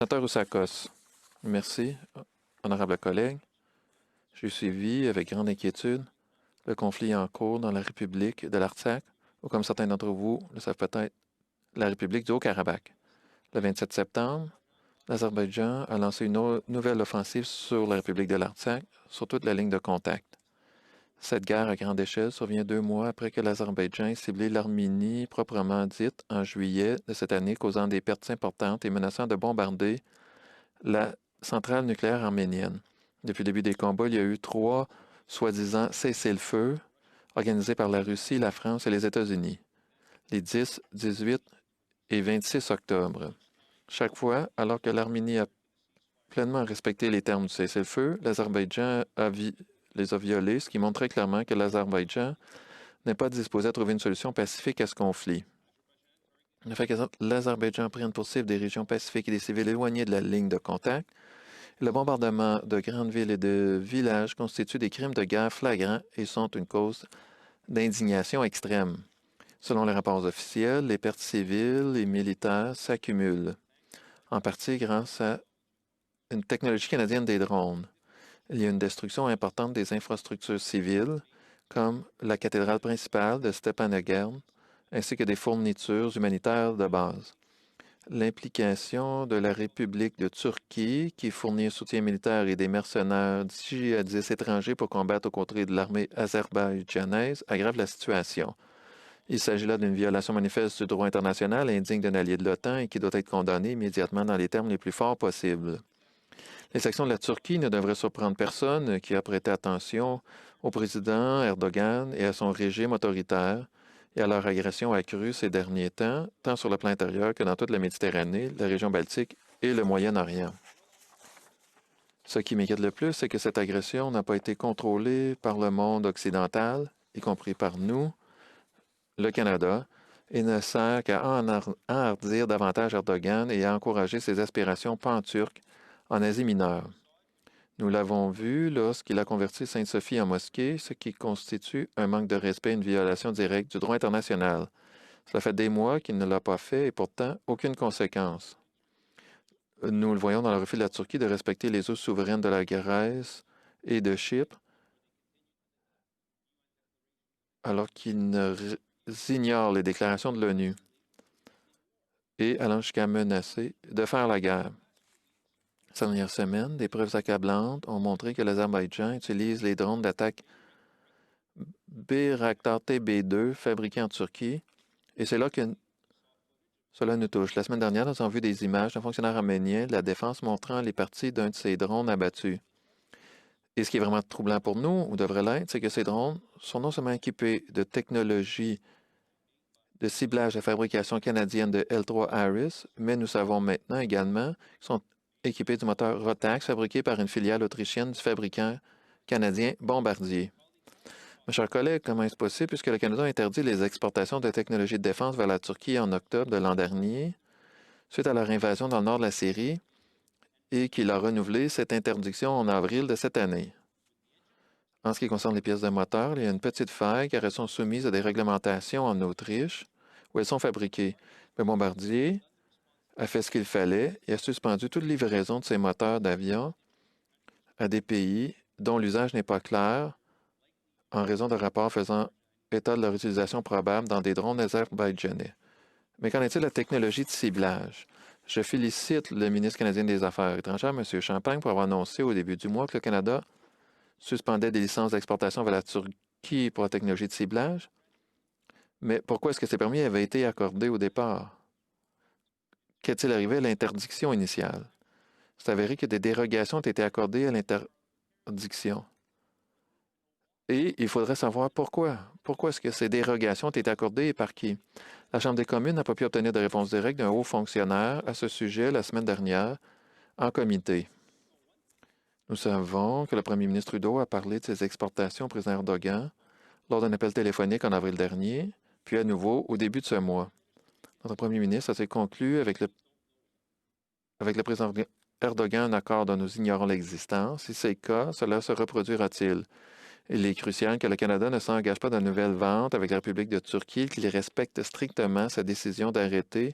Sénateur Oussakos, merci, honorable collègue. J'ai suivi avec grande inquiétude le conflit en cours dans la République de l'Artsakh, ou comme certains d'entre vous le savent peut-être, la République du Haut-Karabakh. Le 27 septembre, l'Azerbaïdjan a lancé une nouvelle offensive sur la République de l'Artsakh, sur toute la ligne de contact. Cette guerre à grande échelle survient 2 mois après que l'Azerbaïdjan ait ciblé l'Arménie proprement dite en juillet de cette année, causant des pertes importantes et menaçant de bombarder la centrale nucléaire arménienne. Depuis le début des combats, il y a eu 3 soi-disant cessez-le-feu organisés par la Russie, la France et les États-Unis, les 10, 18 et 26 octobre. Chaque fois, alors que l'Arménie a pleinement respecté les termes du cessez-le-feu, l'Azerbaïdjan les a violés, ce qui montre très clairement que l'Azerbaïdjan n'est pas disposé à trouver une solution pacifique à ce conflit. Le fait que l'Azerbaïdjan prenne pour cible des régions pacifiques et des civils éloignés de la ligne de contact, le bombardement de grandes villes et de villages constituent des crimes de guerre flagrants et sont une cause d'indignation extrême. Selon les rapports officiels, les pertes civiles et militaires s'accumulent, en partie grâce à une technologie canadienne des drones. Il y a une destruction importante des infrastructures civiles, comme la cathédrale principale de Stepanakert, ainsi que des fournitures humanitaires de base. L'implication de la République de Turquie, qui fournit un soutien militaire et des mercenaires djihadistes étrangers pour combattre aux côtés de l'armée azerbaïdjanaise, aggrave la situation. Il s'agit là d'une violation manifeste du droit international indigne d'un allié de l'OTAN et qui doit être condamné immédiatement dans les termes les plus forts possibles. Les actions de la Turquie ne devraient surprendre personne qui a prêté attention au président Erdogan et à son régime autoritaire et à leur agression accrue ces derniers temps, tant sur le plan intérieur que dans toute la Méditerranée, la région Baltique et le Moyen-Orient. Ce qui m'inquiète le plus, c'est que cette agression n'a pas été contrôlée par le monde occidental, y compris par nous, le Canada, et ne sert qu'à enhardir davantage Erdogan et à encourager ses aspirations pan-turques en Asie mineure. Nous l'avons vu lorsqu'il a converti Sainte-Sophie en mosquée, ce qui constitue un manque de respect et une violation directe du droit international. Cela fait des mois qu'il ne l'a pas fait et pourtant aucune conséquence. Nous le voyons dans le refus de la Turquie de respecter les eaux souveraines de la Grèce et de Chypre, alors qu'il ignore les déclarations de l'ONU et allant jusqu'à menacer de faire la guerre. Ces dernières semaines, des preuves accablantes ont montré que l'Azerbaïdjan utilise les drones d'attaque Bayraktar TB2 fabriqués en Turquie, et c'est là que cela nous touche. La semaine dernière, nous avons vu des images d'un fonctionnaire arménien de la défense montrant les parties d'un de ces drones abattus. Et ce qui est vraiment troublant pour nous, ou devrait l'être, c'est que ces drones sont non seulement équipés de technologies de ciblage de fabrication canadienne de L3 Harris, mais nous savons maintenant également qu'ils sont équipés du moteur Rotax fabriqué par une filiale autrichienne du fabricant canadien Bombardier. Mes chers collègues, comment est-ce possible puisque le Canada a interdit les exportations de technologies de défense vers la Turquie en octobre de l'an dernier, suite à leur invasion dans le nord de la Syrie, et qu'il a renouvelé cette interdiction en avril de cette année? En ce qui concerne les pièces de moteur, il y a une petite faille car elles sont soumises à des réglementations en Autriche où elles sont fabriquées. Mais Bombardier a fait ce qu'il fallait et a suspendu toute livraison de ses moteurs d'avion à des pays dont l'usage n'est pas clair en raison de rapports faisant état de leur utilisation probable dans des drones azerbaïdjanais. Mais qu'en est-il de la technologie de ciblage? Je félicite le ministre canadien des Affaires étrangères, M. Champagne, pour avoir annoncé au début du mois que le Canada suspendait des licences d'exportation vers la Turquie pour la technologie de ciblage. Mais pourquoi est-ce que ces permis avaient été accordés au départ? Qu'est-il arrivé à l'interdiction initiale? C'est avéré que des dérogations ont été accordées à l'interdiction. Et il faudrait savoir pourquoi. Pourquoi est-ce que ces dérogations ont été accordées et par qui? La Chambre des communes n'a pas pu obtenir de réponse directe d'un haut fonctionnaire à ce sujet la semaine dernière en comité. Nous savons que le premier ministre Trudeau a parlé de ses exportations au président Erdogan lors d'un appel téléphonique en avril dernier, puis à nouveau au début de ce mois. Notre premier ministre s'est conclu avec le président Erdogan un accord dont nous ignorons l'existence. Si c'est le cas, cela se reproduira-t-il? Il est crucial que le Canada ne s'engage pas dans de nouvelles ventes avec la République de Turquie, qu'il respecte strictement sa décision d'arrêter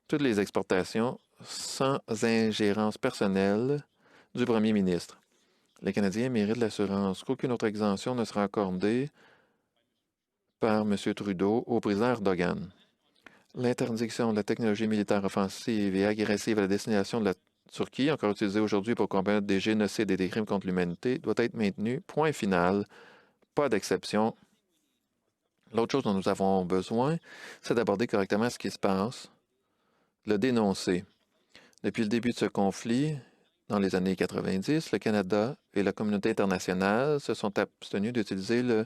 toutes les exportations sans ingérence personnelle du premier ministre. Les Canadiens méritent l'assurance qu'aucune autre exemption ne sera accordée par M. Trudeau au président Erdogan. L'interdiction de la technologie militaire offensive et agressive à la destination de la Turquie, encore utilisée aujourd'hui pour combattre des génocides et des crimes contre l'humanité, doit être maintenue. Point final. Pas d'exception. L'autre chose dont nous avons besoin, c'est d'aborder correctement ce qui se passe, le dénoncer. Depuis le début de ce conflit, dans les années 90, le Canada et la communauté internationale se sont abstenus d'utiliser le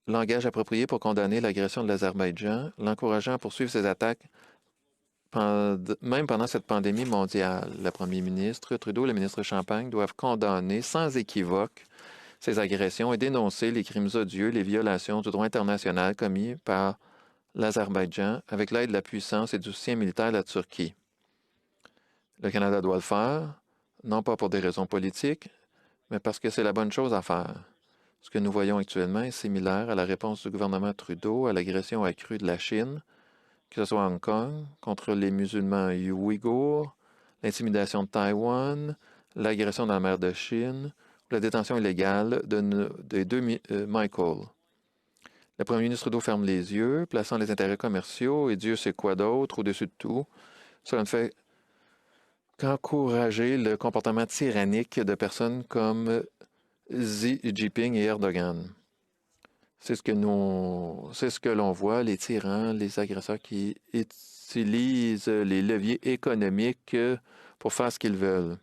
langage approprié pour condamner l'agression de l'Azerbaïdjan, l'encourageant à poursuivre ses attaques même pendant cette pandémie mondiale. Le premier ministre Trudeau et le ministre Champagne doivent condamner sans équivoque ces agressions et dénoncer les crimes odieux, les violations du droit international commis par l'Azerbaïdjan avec l'aide de la puissance et du soutien militaire de la Turquie. Le Canada doit le faire, non pas pour des raisons politiques, mais parce que c'est la bonne chose à faire. Ce que nous voyons actuellement est similaire à la réponse du gouvernement Trudeau à l'agression accrue de la Chine, que ce soit à Hong Kong, contre les musulmans ouïghours, l'intimidation de Taïwan, l'agression dans la mer de Chine, ou la détention illégale des deux Michael. Le premier ministre Trudeau ferme les yeux, plaçant les intérêts commerciaux et Dieu sait quoi d'autre au-dessus de tout. Cela ne fait qu'encourager le comportement tyrannique de personnes comme Xi Jinping et Erdogan. C'est ce que l'on voit, les tyrans, les agresseurs qui utilisent les leviers économiques pour faire ce qu'ils veulent.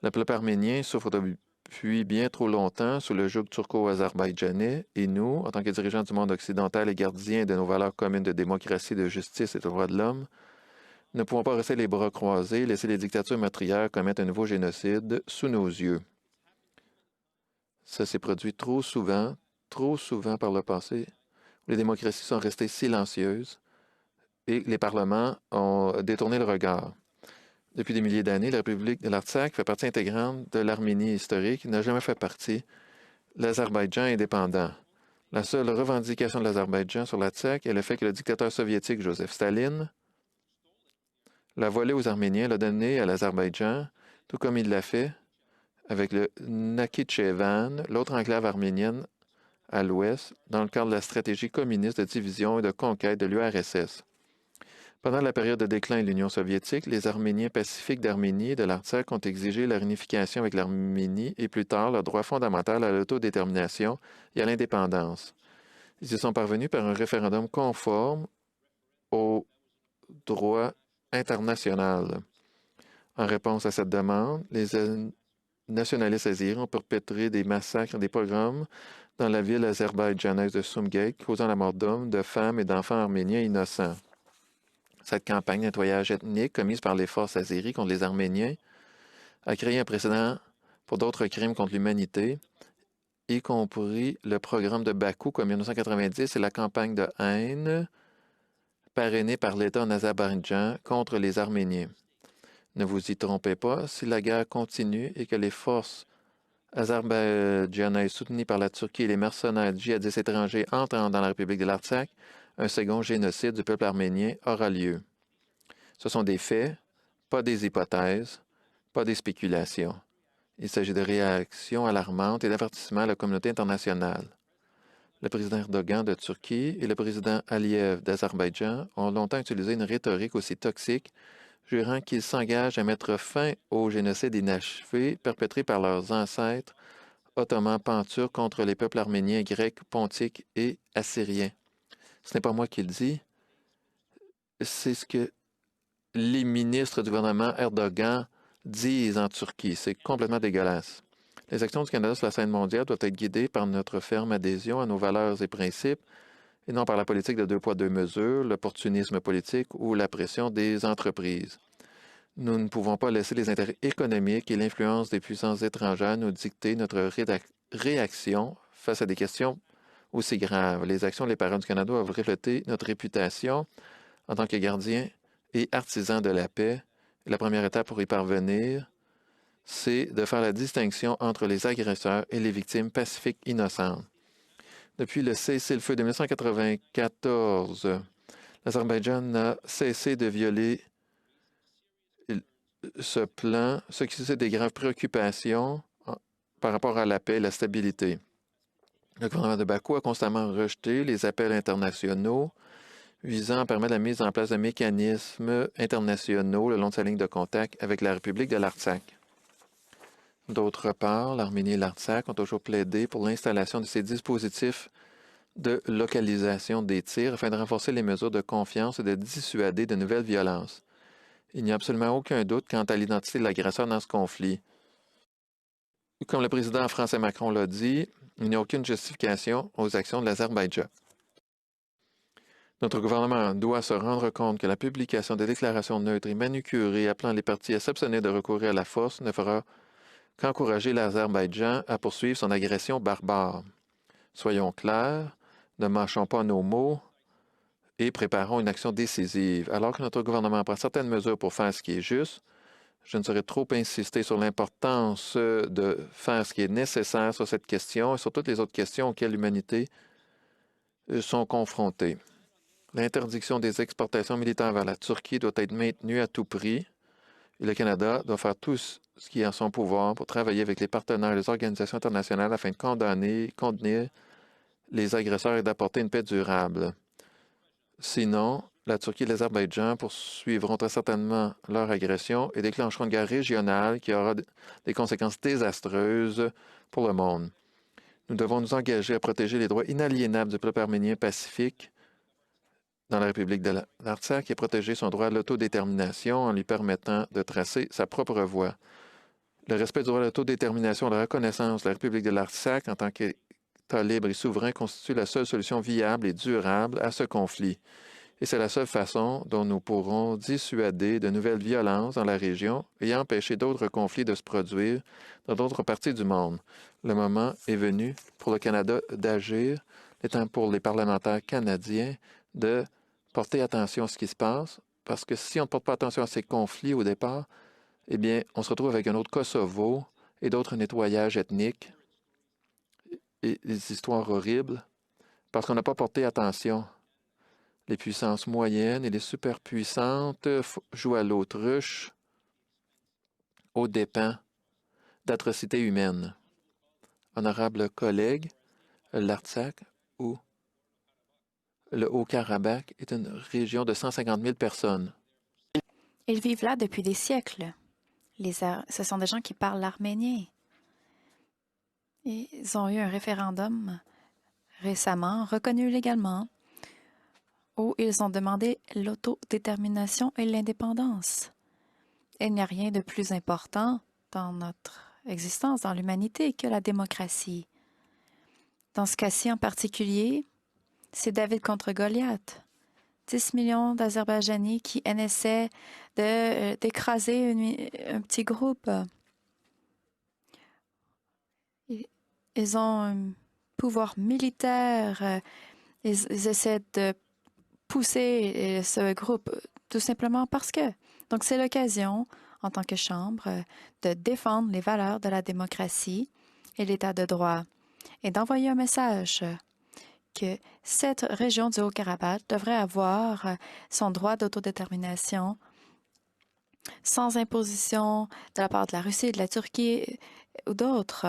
Le peuple arménien souffre depuis bien trop longtemps sous le joug turco-azerbaïdjanais et nous, en tant que dirigeants du monde occidental et gardiens de nos valeurs communes de démocratie, de justice et de droits de l'homme, ne pouvons pas rester les bras croisés et laisser les dictatures meurtrières commettre un nouveau génocide sous nos yeux. Ça s'est produit trop souvent par le passé, où les démocraties sont restées silencieuses et les parlements ont détourné le regard. Depuis des milliers d'années, la République de l'Artsakh fait partie intégrante de l'Arménie historique, n'a jamais fait partie de l'Azerbaïdjan indépendant. La seule revendication de l'Azerbaïdjan sur l'Artsakh est le fait que le dictateur soviétique Joseph Staline l'a volé aux Arméniens, l'a donné à l'Azerbaïdjan, tout comme il l'a fait avec le Nakhichevan, l'autre enclave arménienne à l'ouest, dans le cadre de la stratégie communiste de division et de conquête de l'URSS. Pendant la période de déclin de l'Union soviétique, les Arméniens pacifiques d'Arménie et de l'Artsakh ont exigé la réunification avec l'Arménie et plus tard leur droit fondamental à l'autodétermination et à l'indépendance. Ils y sont parvenus par un référendum conforme au droit international. En réponse à cette demande, les nationalistes azéris ont perpétré des massacres et des pogroms dans la ville azerbaïdjanaise de Sumgait, causant la mort d'hommes, de femmes et d'enfants arméniens innocents. Cette campagne de nettoyage ethnique commise par les forces azéries contre les Arméniens a créé un précédent pour d'autres crimes contre l'humanité, y compris le programme de Bakou comme 1990 et la campagne de haine parrainée par l'État en Azerbaïdjan contre les Arméniens. Ne vous y trompez pas, si la guerre continue et que les forces azerbaïdjanaises soutenues par la Turquie et les mercenaires djihadistes étrangers entrent dans la République de l'Artsakh, un second génocide du peuple arménien aura lieu. Ce sont des faits, pas des hypothèses, pas des spéculations. Il s'agit de réactions alarmantes et d'avertissements à la communauté internationale. Le président Erdogan de Turquie et le président Aliyev d'Azerbaïdjan ont longtemps utilisé une rhétorique aussi toxique, jurant qu'ils s'engagent à mettre fin au génocide inachevé perpétré par leurs ancêtres ottomans panturcs contre les peuples arméniens, grecs, pontiques et assyriens. Ce n'est pas moi qui le dis, c'est ce que les ministres du gouvernement Erdogan disent en Turquie. C'est complètement dégueulasse. Les actions du Canada sur la scène mondiale doivent être guidées par notre ferme adhésion à nos valeurs et principes et non par la politique de deux poids, deux mesures, l'opportunisme politique ou la pression des entreprises. Nous ne pouvons pas laisser les intérêts économiques et l'influence des puissances étrangères nous dicter notre réaction face à des questions aussi graves. Les actions des parents du Canada doivent refléter notre réputation en tant que gardiens et artisans de la paix. La première étape pour y parvenir, c'est de faire la distinction entre les agresseurs et les victimes pacifiques innocentes. Depuis le cessez-le-feu de 1994, l'Azerbaïdjan n'a cessé de violer ce plan, ce qui suscite des graves préoccupations par rapport à la paix et la stabilité. Le gouvernement de Bakou a constamment rejeté les appels internationaux visant à permettre la mise en place de mécanismes internationaux le long de sa ligne de contact avec la République de l'Artsakh. D'autre part, l'Arménie et l'Artsakh ont toujours plaidé pour l'installation de ces dispositifs de localisation des tirs afin de renforcer les mesures de confiance et de dissuader de nouvelles violences. Il n'y a absolument aucun doute quant à l'identité de l'agresseur dans ce conflit. Comme le président français Macron l'a dit, il n'y a aucune justification aux actions de l'Azerbaïdjan. Notre gouvernement doit se rendre compte que la publication de déclarations neutres et manucurées appelant les partis à s'abstenir de recourir à la force ne fera qu'encourager l'Azerbaïdjan à poursuivre son agression barbare. Soyons clairs, ne mâchons pas nos mots et préparons une action décisive. Alors que notre gouvernement prend certaines mesures pour faire ce qui est juste, je ne saurais trop insister sur l'importance de faire ce qui est nécessaire sur cette question et sur toutes les autres questions auxquelles l'humanité sont confrontées. L'interdiction des exportations militaires vers la Turquie doit être maintenue à tout prix et le Canada doit faire tout ce qui est en son pouvoir pour travailler avec les partenaires et les organisations internationales afin de contenir les agresseurs et d'apporter une paix durable. Sinon, la Turquie et l'Azerbaïdjan poursuivront très certainement leur agression et déclencheront une guerre régionale qui aura des conséquences désastreuses pour le monde. Nous devons nous engager à protéger les droits inaliénables du peuple arménien pacifique dans la République de l'Artsakh et protéger son droit à l'autodétermination en lui permettant de tracer sa propre voie. Le respect du droit à l'autodétermination et la reconnaissance de la République de l'Artsakh en tant qu'État libre et souverain constitue la seule solution viable et durable à ce conflit. Et c'est la seule façon dont nous pourrons dissuader de nouvelles violences dans la région et empêcher d'autres conflits de se produire dans d'autres parties du monde. Le moment est venu pour le Canada d'agir, le temps pour les parlementaires canadiens de porter attention à ce qui se passe, parce que si on ne porte pas attention à ces conflits au départ, eh bien, on se retrouve avec un autre Kosovo et d'autres nettoyages ethniques et des histoires horribles, parce qu'on n'a pas porté attention. Les puissances moyennes et les superpuissantes jouent à l'autruche aux dépens d'atrocités humaines. Honorables collègues, l'Artsakh ou le Haut-Karabakh est une région de 150 000 personnes. Ils vivent là depuis des siècles. Ce sont des gens qui parlent l'arménien. Ils ont eu un référendum récemment, reconnu légalement, où ils ont demandé l'autodétermination et l'indépendance. Il n'y a rien de plus important dans notre existence, dans l'humanité, que la démocratie. Dans ce cas-ci en particulier, c'est David contre Goliath. 10 millions d'Azerbaïdjanais qui essaient d'écraser un petit groupe. Ils ont un pouvoir militaire. Ils essaient de pousser ce groupe tout simplement parce que. Donc, c'est l'occasion, en tant que Chambre, de défendre les valeurs de la démocratie et l'État de droit et d'envoyer un message que cette région du Haut-Karabakh devrait avoir son droit d'autodétermination sans imposition de la part de la Russie, de la Turquie ou d'autres.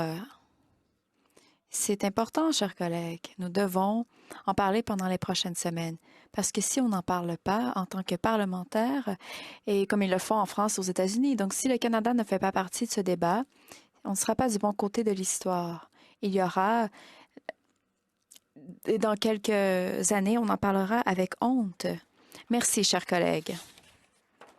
C'est important, chers collègues. Nous devons en parler pendant les prochaines semaines. Parce que si on n'en parle pas en tant que parlementaire, et comme ils le font en France, aux États-Unis, donc si le Canada ne fait pas partie de ce débat, on ne sera pas du bon côté de l'histoire. Il y aura, et dans quelques années, on en parlera avec honte. Merci, chers collègues.